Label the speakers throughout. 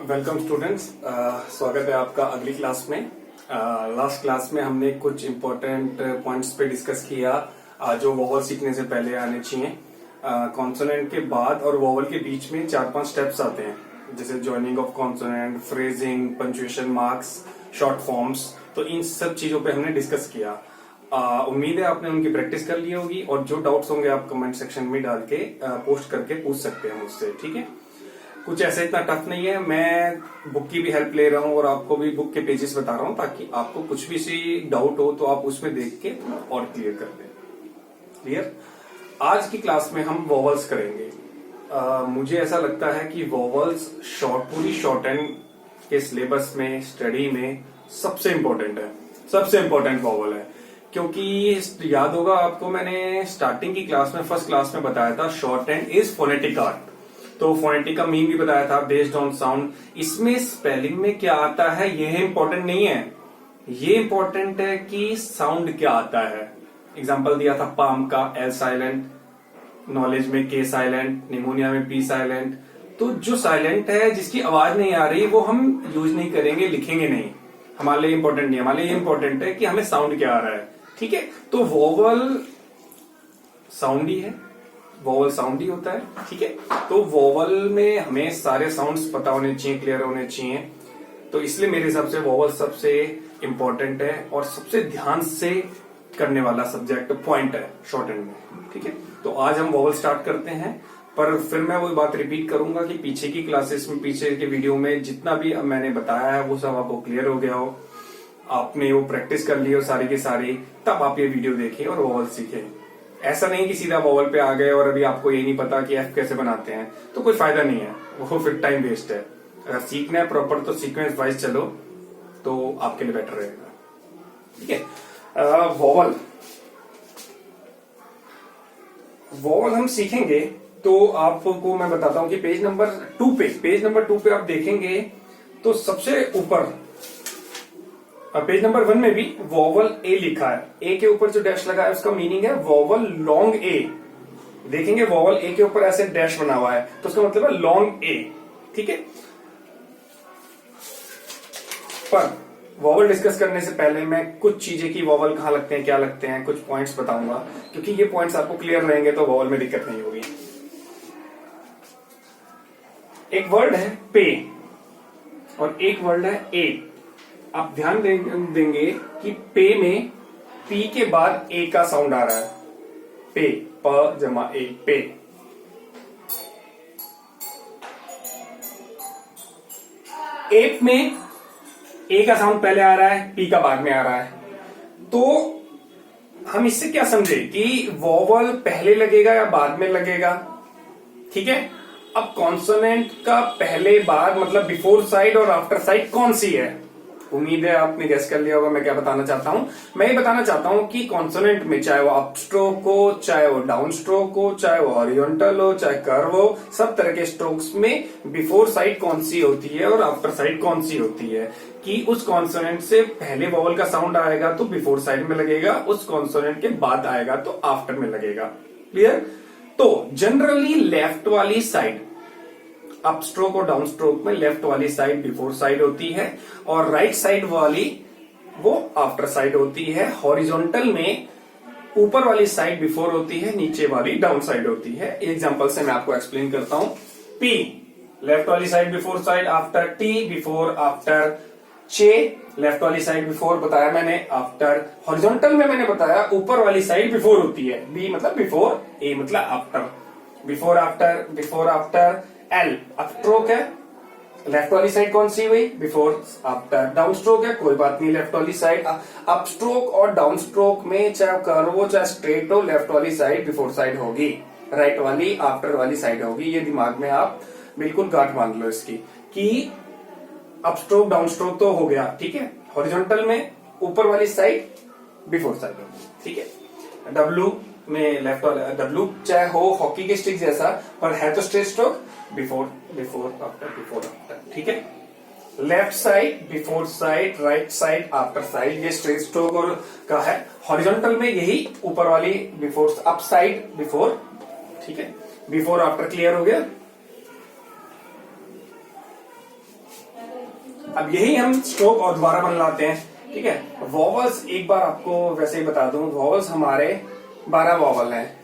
Speaker 1: Welcome students. स्वागत है आपका अगली क्लास में। लास्ट क्लास में हमने कुछ इम्पोर्टेंट पॉइंट्स पे डिस्कस किया जो वोवल सीखने से पहले आने चाहिए। कॉन्सोनेंट के बाद और वोवल के बीच में 4-5 स्टेप्स आते हैं, जैसे joining of consonant, phrasing, punctuation marks, short forms. तो इन सब चीजों पे हमने डिस्कस किया। उम्मीद है आपने उनकी प्रैक्टिस कर ली होगी और जो डाउट्स होंगे आप कमेंट सेक्शन में डाल के पोस्ट करके पूछ सकते हैं मुझसे, ठीक है। कुछ ऐसे इतना टफ नहीं है, मैं बुक की भी हेल्प ले रहा हूँ और आपको भी बुक के पेजेस बता रहा हूँ ताकि आपको कुछ भी सी डाउट हो तो आप उसमें देख के और क्लियर कर दें। क्लियर। आज की क्लास में हम वोवल्स करेंगे। मुझे ऐसा लगता है कि वोवल्स पूरी शॉर्ट हैंड के सिलेबस में, स्टडी में सबसे इम्पोर्टेंट है, सबसे इम्पोर्टेंट वोवल है। क्योंकि याद होगा आपको, मैंने स्टार्टिंग की क्लास में, फर्स्ट क्लास में बताया था short hand is phonetic art. तो फोनेटिक का मीन भी बताया था, बेस्ड ऑन साउंड। इसमें स्पेलिंग में क्या आता है यह इंपॉर्टेंट नहीं है, ये इंपॉर्टेंट है कि साउंड क्या आता है। एग्जांपल दिया था पाम का एल साइलेंट, नॉलेज में के साइलेंट, निमोनिया में पी साइलेंट। तो जो साइलेंट है, जिसकी आवाज नहीं आ रही, वो हम यूज नहीं करेंगे, लिखेंगे नहीं। हमारे लिए इंपॉर्टेंट नहीं है, हमारे लिए इंपॉर्टेंट है कि हमें साउंड क्या आ रहा है, ठीक है। तो वोवल साउंड ही है, वोवल साउंड ही होता है, ठीक है। तो वोवल में हमें सारे साउंड्स पता होने चाहिए, क्लियर होने चाहिए। तो इसलिए मेरे हिसाब से वोवल सबसे इंपॉर्टेंट है और सबसे ध्यान से करने वाला सब्जेक्ट पॉइंट है शॉर्ट हैंड में, ठीक है। तो आज हम वोवल स्टार्ट करते हैं, पर फिर मैं वही बात रिपीट करूंगा कि पीछे की क्लासेस में, पीछे के वीडियो में जितना भी मैंने बताया है वो सब आपको क्लियर हो गया हो, आपने वो प्रैक्टिस कर ली हो सारी की सारी, तब आप ये वीडियो देखें और वोवल सीखें। ऐसा नहीं कि सीधा वोवल पे आ गए और अभी आपको ये नहीं पता कि एफ कैसे बनाते हैं, तो कोई फायदा नहीं है, वो फिर टाइम वेस्ट है। अगर सीखना है प्रॉपर तो सीक्वेंस वाइज चलो, तो आपके लिए बेटर रहेगा, ठीक है। वोवल हम सीखेंगे तो आपको मैं बताता हूं कि पेज नंबर 2 पे आप देखेंगे तो सबसे ऊपर पेज नंबर 1 में भी वोवल ए लिखा है। ए के ऊपर जो डैश लगा है उसका मीनिंग है वोवल लॉन्ग ए। देखेंगे वोवल ए के ऊपर ऐसे डैश बना हुआ है तो उसका मतलब है लॉन्ग ए, ठीक है। पर वोवल डिस्कस करने से पहले मैं कुछ चीजें की वोवल कहां लगते हैं, क्या लगते हैं, कुछ पॉइंट्स बताऊंगा, क्योंकि ये पॉइंट्स आपको क्लियर रहेंगे तो वोवल में दिक्कत नहीं होगी। एक वर्ड है पे और एक वर्ड है ए। आप ध्यान देंगे कि पे में पी के बाद ए का साउंड आ रहा है, पे, प जमा ए, पे। एप में ए का साउंड पहले आ रहा है, पी का बाद में आ रहा है। तो हम इससे क्या समझे कि वोवल पहले लगेगा या बाद में लगेगा, ठीक है। अब कॉन्सोनेंट का पहले बाद मतलब बिफोर साइड और आफ्टर साइड कौन सी है? उम्मीद है आपने गेस कर लिया होगा मैं क्या बताना चाहता हूं। मैं ये बताना चाहता हूं कि कॉन्सोनेंट में चाहे वो अप स्ट्रोक हो, चाहे वो डाउन स्ट्रोक हो, चाहे वो हॉरिजॉन्टल हो, चाहे कर्व हो, सब तरह के स्ट्रोक्स में बिफोर साइड कौन सी होती है और आफ्टर साइड कौन सी होती है। कि उस कॉन्सोनेंट से पहले वोवल का साउंड आएगा तो बिफोर साइड में लगेगा, उस कॉन्सोनेंट के बाद आएगा तो आफ्टर में लगेगा। क्लियर। तो जनरली लेफ्ट वाली साइड, अप स्ट्रोक और डाउन स्ट्रोक में लेफ्ट वाली साइड बिफोर साइड होती है और राइट साइड वाली वो आफ्टर साइड होती है। हॉरिजॉन्टल में ऊपर वाली साइड बिफोर होती है, नीचे वाली डाउन साइड होती है। एग्जांपल से मैं आपको एक्सप्लेन करता हूं। पी लेफ्ट वाली side before side, after tea before, after चे लेफ्ट वाली साइड बिफोर बताया मैंने, आफ्टर। हॉरिजॉन्टल में मैंने बताया ऊपर वाली साइड बिफोर होती है, बी मतलब बिफोर, ए मतलब after. Before after, before after. L up stroke है, लेफ्ट वाली साइड कौन सी हुई, बिफोर आफ्टर। डाउन स्ट्रोक है, कोई बात नहीं, लेफ्ट वाली साइड। अप स्ट्रोक और डाउन स्ट्रोक में चाहे कर्व हो चाहे स्ट्रेट हो, लेफ्ट वाली साइड बिफोर साइड होगी, राइट वाली आफ्टर वाली साइड होगी। ये दिमाग में आप बिल्कुल गांठ बांध लो इसकी कि अप स्ट्रोक डाउन स्ट्रोक तो हो गया, ठीक है। हॉरिजॉन्टल में ऊपर वाली साइड बिफोर साइड होगी, ठीक है। डब्लू में लेफ्ट वाला, डब्लू चाहे हो हॉकी के स्टिक जैसा पर है तो straight stroke, before before after, before after, ठीक है। Left side before side, right side after side, ये स्ट्रेट स्ट्रोक और का है। हॉरिजॉन्टल में यही ऊपर वाली बिफोर, अप साइड बिफोर, ठीक है। बिफोर आफ्टर क्लियर हो गया। अब यही हम स्ट्रोक और दोबारा बन लाते हैं, ठीक है। वॉवल्स एक बार आपको वैसे ही बता दूं, वॉवल्स हमारे 12 वॉवल हैं,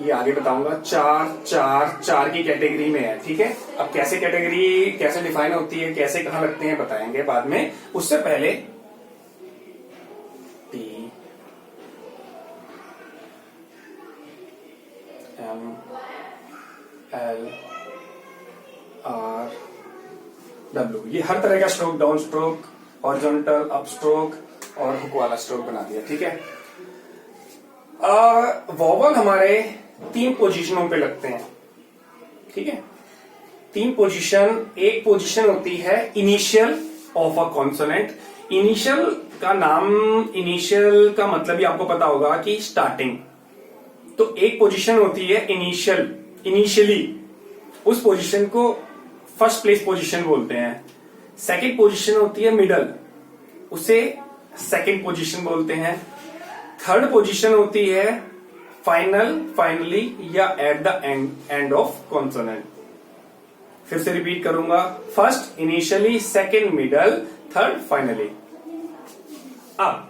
Speaker 1: ये आगे बताऊंगा। 4 की कैटेगरी में है, ठीक है। अब कैसे कैटेगरी कैसे डिफाइन होती है, कैसे कहां लगते हैं बताएंगे बाद में। उससे पहले T M L R W, ये हर तरह का stroke, down stroke, horizontal, up stroke और हुक वाला स्ट्रोक बना दिया, ठीक है। वॉवल हमारे 3 पोजीशनों पे लगते हैं, ठीक है। 3 पोजीशन। एक पोजीशन होती है initial of a consonant. Initial का नाम, इनिशियल का मतलब ही आपको पता होगा कि स्टार्टिंग। तो एक पोजीशन होती है इनिशियल, इनिशियली, उस पोजीशन को फर्स्ट प्लेस पोजीशन बोलते हैं। सेकंड पोजीशन होती है मिडल, उसे सेकंड पोजीशन बोलते हैं। थर्ड पोजीशन होती है फाइनल, फाइनली या at the end of consonant. फिर से रिपीट करूंगा, first initially, second middle, third finally. अब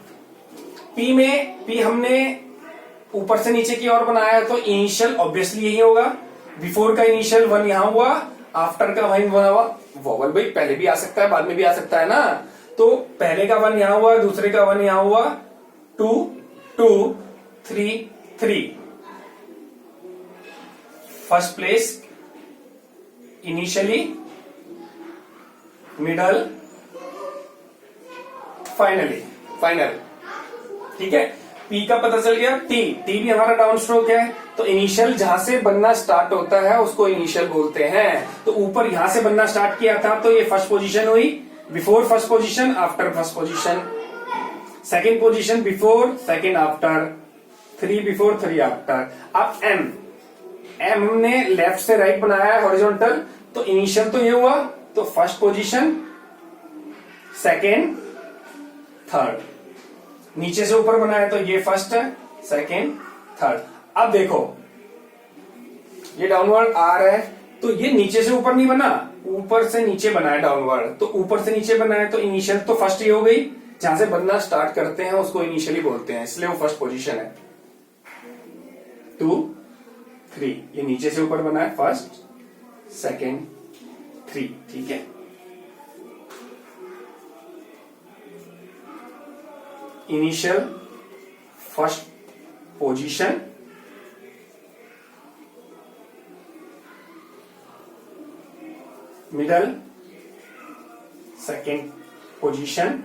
Speaker 1: पी में, पी हमने ऊपर से नीचे की ओर बनाया है, तो इनिशियल ऑब्वियसली यही होगा। बिफोर का इनिशियल 1 यहां हुआ, आफ्टर का 1 हुआ। वॉवल भाई पहले भी आ सकता है, बाद में भी आ सकता है ना। तो पहले का 1 यहां हुआ, दूसरे का 1 यहां हुआ, 2 2 3 3। First place initially, middle, finally, final, ठीक है। पी का पता चल गया। टी, टी भी हमारा डाउन स्ट्रोक है, तो इनिशियल जहां से बनना स्टार्ट होता है उसको इनिशियल बोलते हैं। तो ऊपर यहां से बनना स्टार्ट किया था, तो ये फर्स्ट पोजीशन हुई, before first position, after first position. Second position before, second after, 3 before 3 after. अब एम, एम हमने लेफ्ट से राइट बनाया है हॉरिजॉन्टल, तो इनिशियल तो ये हुआ, तो फर्स्ट पोजीशन, सेकंड, थर्ड। नीचे से ऊपर बनाया तो ये फर्स्ट है, सेकंड, थर्ड। अब देखो ये डाउनवर्ड आर है, तो ये नीचे से ऊपर नहीं बना, ऊपर से नीचे बना है डाउनवर्ड। तो ऊपर से नीचे बना है तो इनिशियल तो फर्स्ट ही हो गई, जहां से बनना स्टार्ट करते हैं उसको इनिशियली बोलते हैं, इसलिए वो फर्स्ट पोजीशन है। 2 3, ये नीचे से ऊपर बना है, फर्स्ट, सेकंड, 3, ठीक है। Initial, first position, middle, second position,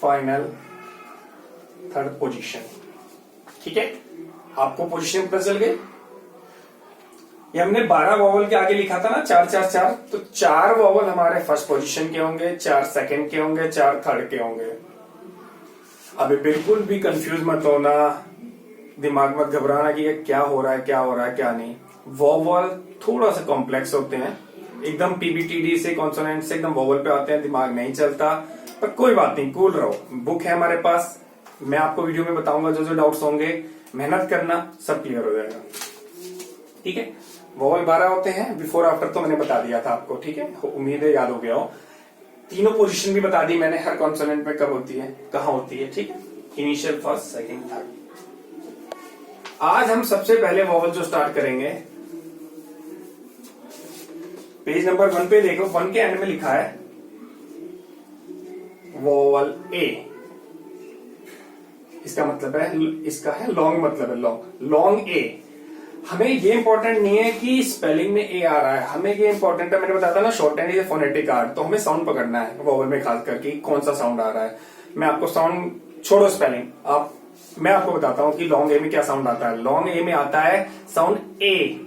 Speaker 1: final, third position, ठीक है। आपको पोजीशन पता चल गई। ये हमने 12 वॉवल के आगे लिखा था ना, 4 4 4, तो 4 वॉवल हमारे फर्स्ट पोजीशन के होंगे, 4 सेकंड के होंगे, 4 थर्ड के होंगे। अभी बिल्कुल भी कंफ्यूज मत होना, दिमाग मत घबराना कि ये क्या हो रहा है, क्या हो रहा है, क्या नहीं। वॉवल थोड़ा सा कॉम्प्लेक्स होते हैं, एकदम पीबीटीडी से, कॉन्सोनेंट से एकदम वॉवल पे आते हैं, दिमाग नहीं चलता, पर कोई बात नहीं, कूल रहो। बुक है हमारे पास, मैं आपको वीडियो में बताऊंगा जो जो डाउट्स होंगे, मेहनत करना, सब क्लियर हो जाएगा, ठीक है। वॉवल 12 होते हैं, बिफोर आफ्टर तो मैंने बता दिया था आपको, ठीक है। उम्मीद है याद हो गया हो। तीनों पोजीशन भी बता दी मैंने, हर कॉन्सोनेंट में कब होती है, कहां होती है, ठीक है। Initial, first, second, third. आज हम सबसे पहले वॉवल जो स्टार्ट करेंगे, पेज नंबर 1 पे देखो, 1 के एंड में लिखा है वॉवल ए। इसका मतलब है, इसका है लॉन्ग, मतलब है लॉन्ग, लॉन्ग ए। हमें ये इंपॉर्टेंट नहीं है कि स्पेलिंग में ए आ रहा है, हमें ये इंपॉर्टेंट है, मैंने बताया था ना short hand is phonetic art, तो हमें साउंड पकड़ना है वॉवल में, खास करके कौन सा साउंड आ रहा है। मैं आपको साउंड छोड़ो, स्पेलिंग आप, मैं आपको बताता हूं कि लॉन्ग ए में क्या साउंड आता है। लॉन्ग ए में आता है sound A.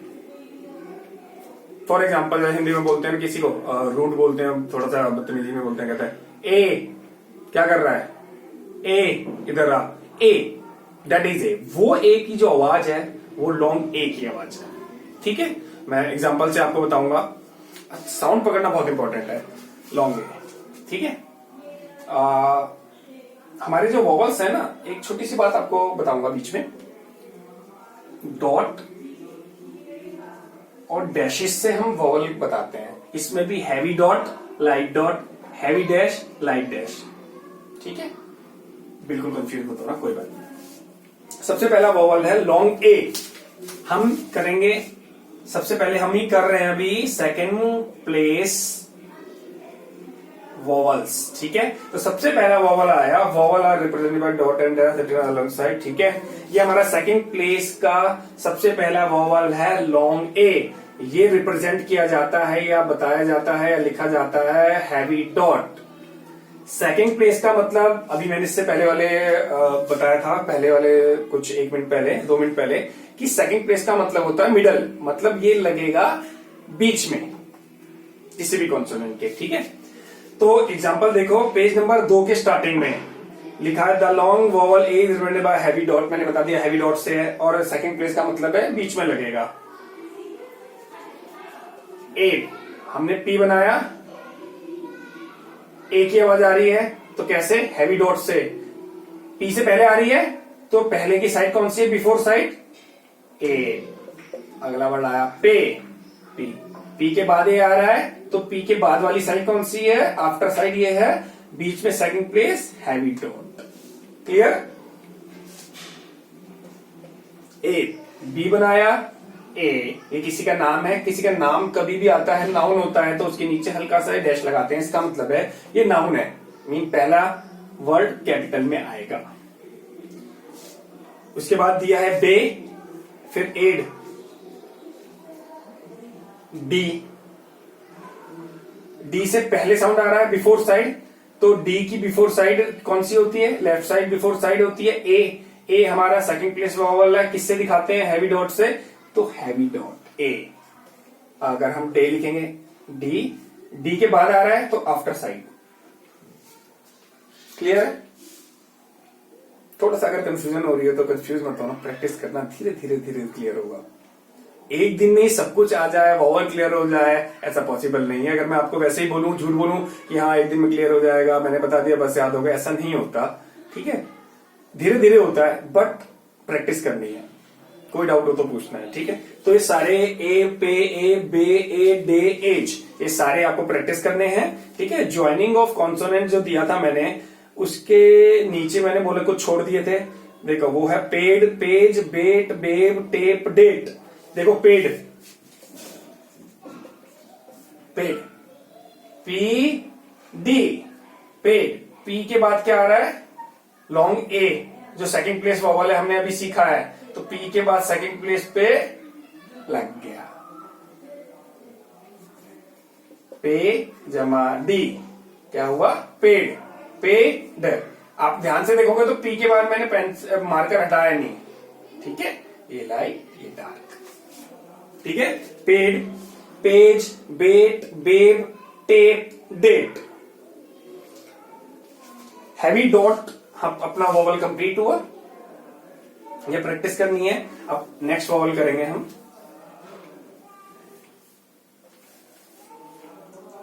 Speaker 1: For example Hindi में बोलते हैं किसी को रूड बोलते हैं, थोड़ा सा बदतमीजी में बोलते हैं, कहते हैं ए क्या कर रहा है, ए इधर आ, ए, दैट इज ए। वो ए की जो आवाज है वो लॉन्ग ए की आवाज है, ठीक है। मैं एग्जांपल से आपको बताऊंगा, साउंड पकड़ना बहुत इंपॉर्टेंट है, लॉन्ग ए, ठीक है। हमारे जो वॉवल्स है ना, एक छोटी सी बात आपको बताऊंगा बीच में, डॉट और डैशेस से हम वॉवल बताते हैं। इसमें भी heavy dot, light dot, heavy dash, light dash. ठीक है, बिल्कुल कंफ्यूज मत होना, कोई बात नहीं। सबसे पहला वॉवल है लॉन्ग ए। हम करेंगे, सबसे पहले हम ही कर रहे हैं अभी सेकेंड प्लेस वॉवल्स। ठीक है, तो सबसे पहला वॉवल आया, vowel are represented by dot and अलग साइड। ठीक है, ये हमारा सेकंड प्लेस का सबसे पहला वॉवल है लॉन्ग ए। ये रिप्रेजेंट किया जाता है या बताया जाता है या लिखा जाता है हैवी डॉट। सेकंड प्लेस का मतलब अभी मैंने इससे पहले वाले बताया था, पहले वाले कुछ 1 मिनट पहले, 2 मिनट पहले, कि सेकंड प्लेस का मतलब होता है मिडल, मतलब ये लगेगा बीच में किसी भी कॉन्सोनेंट के। ठीक है, तो एग्जांपल देखो, पेज नंबर 2 के स्टार्टिंग में लिखा है the long vowel A is represented by heavy dot. मैंने बता दिया हैवी डॉट से है, और सेकंड प्लेस का मतलब है बीच में लगेगा। ए हमने पी बनाया, ए की आवाज आ रही है तो कैसे, हैवी डॉट से। पी से पहले आ रही है तो पहले की साइड कौन सी है, बिफोर साइड ए। अगला वर्ड आया पे, पी, पी के बाद ए आ रहा है तो पी के बाद वाली साइड कौन सी है, आफ्टर साइड ये है, बीच में second place heavy dot. Clear. A B बनाया, ए ये किसी का नाम है, किसी का नाम कभी भी आता है नाउन होता है तो उसके नीचे हल्का सा डैश लगाते हैं, इसका मतलब है ये नाउन है, मीन पहला वर्ड कैपिटल में आएगा। उसके बाद दिया है बे, फिर एड, डी, डी से पहले साउंड आ रहा है बिफोर साइड, तो डी की बिफोर साइड कौन सी होती है, लेफ्ट साइड बिफोर साइड होती है ए। ए हमारा सेकंड प्लेस वॉवल है, किससे दिखाते हैं, हैवी डॉट से, तो हैवी डॉट ए। अगर हम डे लिखेंगे, डी, डी के बाद आ रहा है तो आफ्टर साइड। क्लियर है। थोड़ा सा अगर कंफ्यूजन हो रही है तो कंफ्यूज मत होना, प्रैक्टिस करना, धीरे धीरे धीरे क्लियर होगा। एक दिन में ही सब कुछ आ जाए, वॉवल क्लियर हो जाए, ऐसा पॉसिबल नहीं है। अगर मैं आपको वैसे ही बोलूं, झूठ बोलूं कि हाँ एक दिन में क्लियर हो जाएगा, मैंने बता दिया बस याद होगा, ऐसा नहीं होता। ठीक है, धीरे धीरे होता है, बट प्रैक्टिस करनी है। कोई डाउट हो तो पूछना है। ठीक है, तो ये सारे ए, पे, ए, बे, ए, डे, एज, ये सारे आपको प्रैक्टिस करने हैं। ठीक है, ज्वाइनिंग ऑफ कॉन्सोनेंट जो दिया था मैंने, उसके नीचे मैंने बोले कुछ छोड़ दिए थे, देखो वो है paid, page, bet, babe, tape, date. देखो paid, paid, P D, paid, P के बाद क्या आ रहा है, लॉन्ग ए, जो सेकंड प्लेस वॉवल है, हमने अभी सीखा है, तो पी के बाद सेकंड प्लेस पे लग गया, पे जमा डी, क्या हुआ, पेड, पेड। आप ध्यान से देखोगे तो पी के बाद मैंने पेन मार्कर हटाया नहीं। ठीक है, ये लाइट ये डार्क। ठीक है, paid, page, bet, babe, tape, date. Heavy dot हम अपना वॉवल कंप्लीट हुआ, ये प्रैक्टिस करनी है। अब नेक्स्ट वॉवल करेंगे हम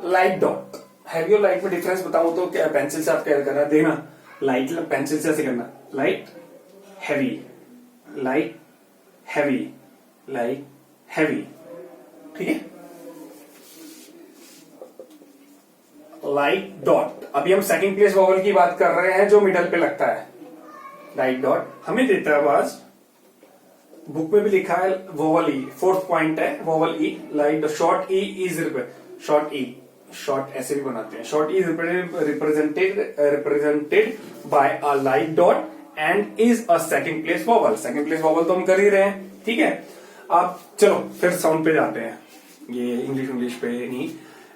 Speaker 1: लाइट डॉट। हैवी और लाइट में डिफरेंस बताऊं तो क्या, पेंसिल से आप क्या करना, देना लाइट, पेंसिल से ऐसे करना, light heavy, light heavy, light heavy. ठीक है, लाइट डॉट। अभी हम सेकंड प्लेस वॉवल की बात कर रहे हैं जो मिडल पे लगता है। लाइट डॉट हमें देता है आवाज, बुक में भी लिखा है वोवल ई, फोर्थ पॉइंट है vowel E. Light short E is, short E, short ऐसे भी बनाते हैं, short E is represented by a light dot and is a second place vowel. Second place vowel तो हम कर ही रहे हैं। ठीक है, अब चलो फिर साउंड पे जाते हैं, ये इंग्लिश पे नहीं।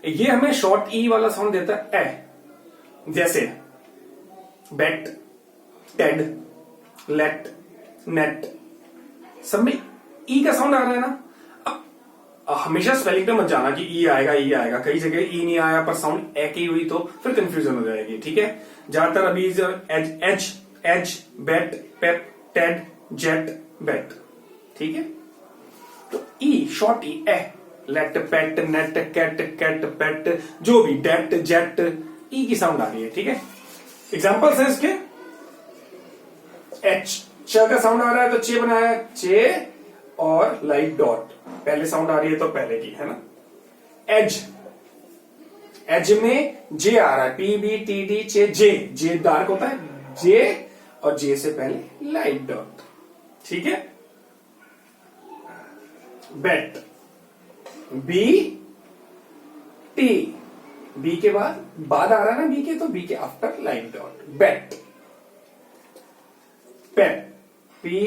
Speaker 1: ये हमें शॉर्ट ई वाला साउंड देता है ए, जैसे बेट, टेड, लेट, नेट, सब में ई का साउंड आ रहा है ना। अब हमेशा स्पेलिंग पे मत जाना कि ई आएगा ई आएगा, कई जगह ई नहीं आया पर साउंड ए की हुई तो फिर कंफ्यूजन हो जाएगी। ठीक है, ज्यादातर अभी एज, एज, एज, बेट, पेप, टेड, जेट, बेट। ठीक है, तो ई शॉर्ट ई ए, लेट, पेट, नेट, कैट, कैट, पेट, जो भी डेट, जेट, ई की साउंड आ रही है। ठीक है, एग्जाम्पल्स है इसके, एच, च का साउंड आ रहा है तो चे बनाया, चे और लाइट डॉट, पहले साउंड आ रही है तो पहले की, है ना। एज, एज में जे आ रहा है, P B T D J, J dark होता है, जे और जे से पहले लाइट डॉट, ठीक है। बेट, बी टी, बी के बाद आ रहा है ना बी के, तो बी के आफ्टर लाइट डॉट, बेट। पेप, पी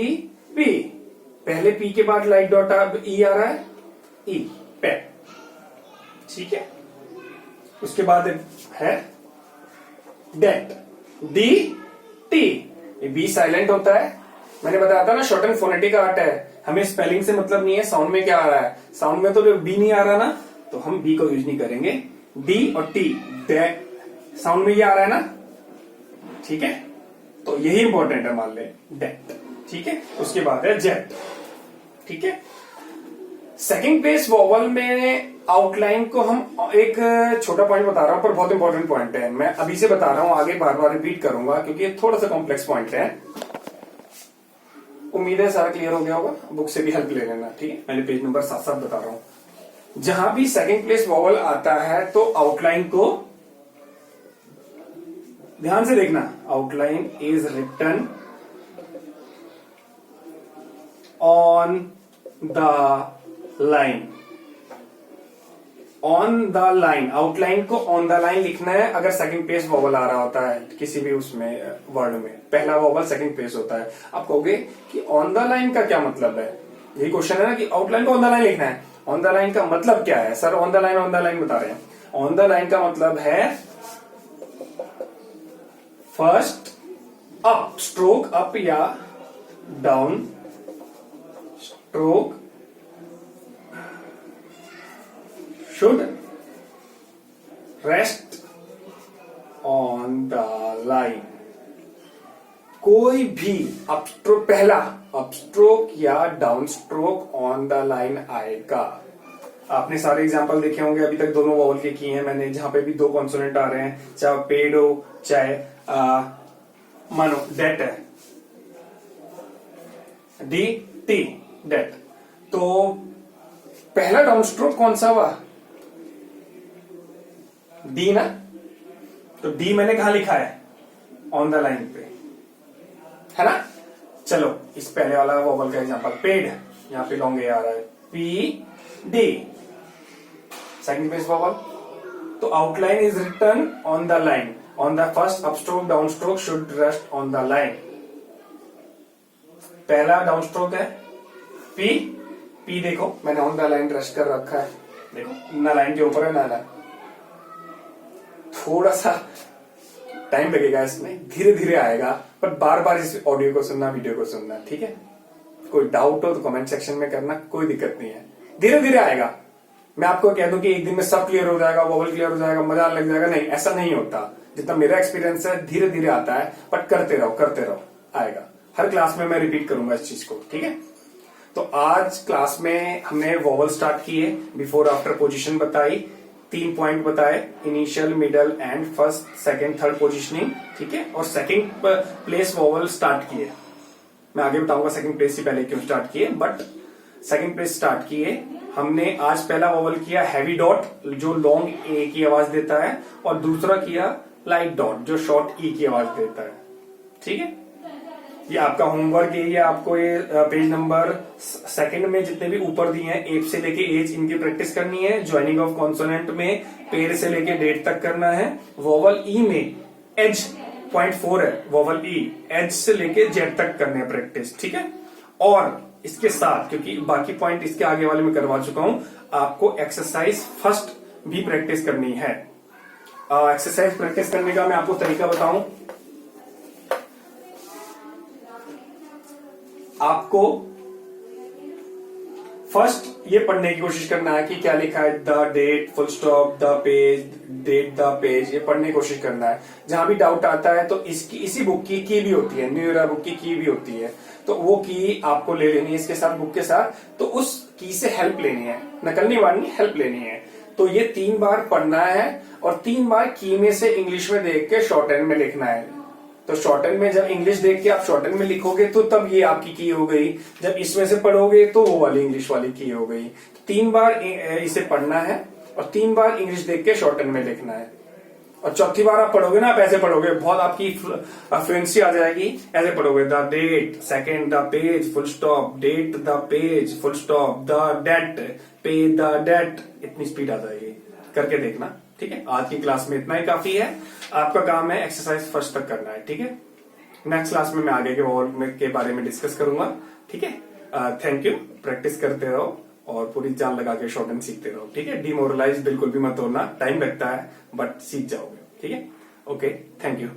Speaker 1: पी, पहले पी के बाद लाइट डॉट अब ई आ रहा है, ई, पेप, ठीक है। उसके बाद है डेट, डी टी, ये बी साइलेंट होता है, मैंने बताया था ना शॉर्ट एंड फोनेटिक आर्ट है, हमें स्पेलिंग से मतलब नहीं है साउंड में क्या आ रहा है, साउंड में तो बी नहीं आ रहा ना, तो हम बी को यूज नहीं करेंगे। डी और टी, डेट, साउंड में ये आ रहा है ना, ठीक है, तो यही इंपॉर्टेंट है, मान ले डेट, ठीक है। उसके बाद है जेट, ठीक है। सेकंड प्लेस वोवल में आउटलाइन को हम, एक छोटा पॉइंट बता रहा हूं पर बहुत इंपॉर्टेंट पॉइंट है, मैं अभी से बता रहा हूं, आगे बार बार रिपीट करूंगा क्योंकि ये थोड़ा सा कॉम्प्लेक्स पॉइंट है। उम्मीद है सारा क्लियर हो गया होगा, बुक से भी हेल्प ले लेना, ठीक है। मैंने पेज नंबर 7 बता रहा हूं। जहां भी सेकंड प्लेस वोवल आता है तो आउटलाइन को ध्यान से देखना, outline is written on the line, on the line, outline को ऑन द लाइन लिखना है अगर सेकंड प्लेस वोवल आ रहा होता है किसी भी उसमें वर्ड में, पहला वोवल सेकंड प्लेस होता है। आप कहोगे कि ऑन द लाइन का क्या मतलब है, यही क्वेश्चन है ना कि आउटलाइन को ऑन द लाइन लिखना है, ऑन द लाइन का मतलब क्या है सर, ऑन द लाइन बता रहे हैं। ऑन द लाइन का मतलब है फर्स्ट अप स्ट्रोक, अप या down stroke should rest on the line, कोई भी अपस्ट्रोक, पहला अपस्ट्रोक या down stroke on the line आएगा। आपने सारे एग्जांपल देखे होंगे अभी तक, दोनों वोवल के किए हैं मैंने, जहां पे भी दो कॉन्सोनेंट आ रहे हैं, चाहे पेड हो चाहे मानो डेट है, डी टी डेट, तो पहला डाउन स्ट्रोक कौन सा हुआ, डी ना, तो डी मैंने कहा लिखा है ऑन द लाइन पे, है ना। चलो इस पहले वाला वोवल का एग्जांपल, पेड, यहां पे लॉन्ग ए आ रहा है, P D second place vowel, तो outline is written on the line, on the first upstroke downstroke should rest on the line. पहला डाउन स्ट्रोक है पी, पी देखो मैंने ऑन द लाइन रेस्ट कर रखा है, देखो ना लाइन के ऊपर है ना, थोड़ा सा टाइम लगेगा इसमें, धीरे धीरे आएगा, पर बार बार इस ऑडियो को सुनना, वीडियो को सुनना, ठीक है। कोई डाउट हो तो कमेंट सेक्शन में करना, कोई दिक्कत नहीं है, धीरे धीरे आएगा। मैं आपको कह दूं कि एक दिन में सब क्लियर हो जाएगा, वोवल क्लियर हो जाएगा, मजा लग जाएगा, नहीं, ऐसा नहीं होता। जितना मेरा एक्सपीरियंस है धीरे धीरे आता है, बट करते रहो आएगा। हर क्लास में मैं रिपीट करूंगा इस चीज को, ठीक है। तो आज क्लास में हमने वोवल स्टार्ट किए, बिफोर आफ्टर पोजीशन बताई, 3 पॉइंट बताए, initial, middle and first, second, third positioning, ठीक है। और सेकंड प्लेस वोवल स्टार्ट किए, मैं आगे बताऊंगा सेकंड प्लेस से पहले क्यों स्टार्ट किए, बट सेकंड प्लेस स्टार्ट किए हमने। आज पहला वोवल किया हैवी डॉट जो लॉन्ग ए की आवाज देता है, और दूसरा किया लाइट डॉट जो शॉर्ट ई की आवाज देता है, ठीक है। ये आपका होमवर्क है, ये आपको ये पेज नंबर सेकंड में जितने भी ऊपर दिए हैं, एप से लेके एज, इनकी प्रैक्टिस करनी है। ज्वाइनिंग ऑफ कॉन्सोनेंट में पेड़ से लेके डेट तक करना है। वोवल ई में एज .4 है, वोवल ई एज से लेके जेड तक करने हैं प्रैक्टिस, ठीक है। और इसके साथ, क्योंकि बाकी पॉइंट इसके आगे वाले में करवा चुका हूं, आपको एक्सरसाइज फर्स्ट भी प्रैक्टिस करनी है। एक्सरसाइज प्रैक्टिस करने का मैं आपको तरीका बताऊं, आपको फर्स्ट ये पढ़ने की कोशिश करना है कि क्या लिखा है, the date, full stop, the page, date, the page, ये पढ़ने की कोशिश करना है। जहां भी डाउट आता है तो इसकी, इसी बुक की भी होती है, न्यू एरा बुक की भी होती है, तो वो की आपको ले लेनी है इसके साथ, बुक के साथ, तो उस की से हेल्प लेनी है, नकल नहीं मारनी, हेल्प लेनी है। तो ये 3 बार पढ़ना है और 3 बार की में से इंग्लिश में देख के शॉर्ट हैंड में लिखना है, तो शॉर्टन में जब इंग्लिश देख के आप शॉर्टन में लिखोगे तो तब ये आपकी की हो गई, जब इसमें से पढ़ोगे तो वो वाली इंग्लिश वाली की हो गई। तो 3 बार इसे पढ़ना है और 3 बार इंग्लिश देख के शॉर्टन में लिखना है, और चौथी बार आप पढ़ोगे ना, आप ऐसे पढ़ोगे, बहुत आपकी फ्लुएंसी आ जाएगी। ऐसे पढ़ोगे, the date, second the page, full stop, date the page, full stop, the date, पे द डेट, इतनी स्पीड आ जाएगी। करके देखना, ठीक है। आज की क्लास में इतना ही काफी है। आपका काम है एक्सरसाइज फर्स्ट तक करना है, ठीक है। नेक्स्ट क्लास में मैं आगे के वॉवल के बारे में डिस्कस करूंगा, ठीक है। Thank you. प्रैक्टिस करते रहो और पूरी जान लगा के शॉर्टन सीखते रहो, ठीक है। डिमोरलाइज बिल्कुल भी मत होना, टाइम लगता है बट सीख जाओगे, ठीक है। Okay, thank you.